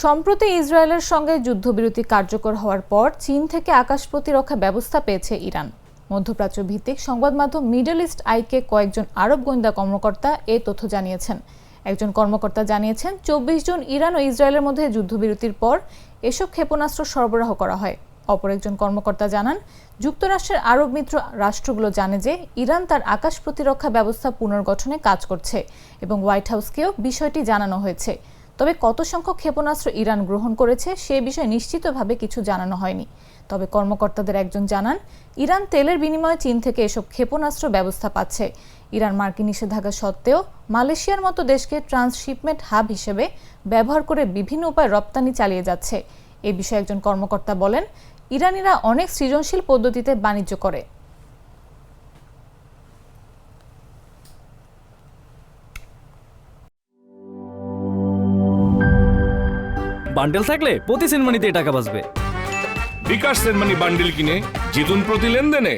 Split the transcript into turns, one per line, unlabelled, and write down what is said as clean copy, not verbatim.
সম্প্রতি ইসরায়েলের সঙ্গে যুদ্ধবিরতি কার্যকর হওয়ার পর চীন থেকে আকাশ প্রতিরক্ষা ব্যবস্থা পেয়েছে ইরান। মধ্যপ্রাচ্য ভিত্তিক সংবাদ মাধ্যম মিডল ইস্ট আইকে কয়েকজন আরব গোয়েন্দা কর্মকর্তা এ তথ্য জানিয়েছেন। একজন কর্মকর্তা জানিয়েছেন 24 জুন ইরান ও ইসরায়েলের মধ্যে যুদ্ধবিরতির পর এসব ক্ষেপণাস্ত্র সরবরাহ করা হয়। অপর একজন কর্মকর্তা জানান, যুক্তরাষ্ট্রের আরব মিত্র রাষ্ট্রগুলো জানে যে ইরান তার আকাশ প্রতিরক্ষা ব্যবস্থা পুনর্গঠনে কাজ করছে এবং হোয়াইট হাউসকেও বিষয়টি জানানো হয়েছে। তবে কত সংখ্যক ক্ষেপণাস্ত্র ইরান গ্রহণ করেছে সে বিষয়ে নিশ্চিতভাবে কিছু জানানো হয়নি। তবে কর্মকর্তাদের একজন জানান, ইরান তেলের বিনিময়ে চীন থেকে এসব ক্ষেপণাস্ত্র ব্যবস্থা পাচ্ছে। ইরান মার্কিন নিষেধাজ্ঞা সত্ত্বেও মালয়েশিয়ার মতো দেশকে ট্রান্সশিপমেন্ট হাব হিসেবে ব্যবহার করে বিভিন্ন উপায়ে রপ্তানি চালিয়ে যাচ্ছে। এ বিষয়ে একজন কর্মকর্তা বলেন, ইরানিরা অনেক সৃজনশীল পদ্ধতিতে বাণিজ্য করে।
বান্ডেল থাকলে প্রতি সেনমানিতে টাকা বাঁচবে।
বিকাশ সেনমানি বান্ডিল কিনে জিতুন প্রতি লেনদেনে।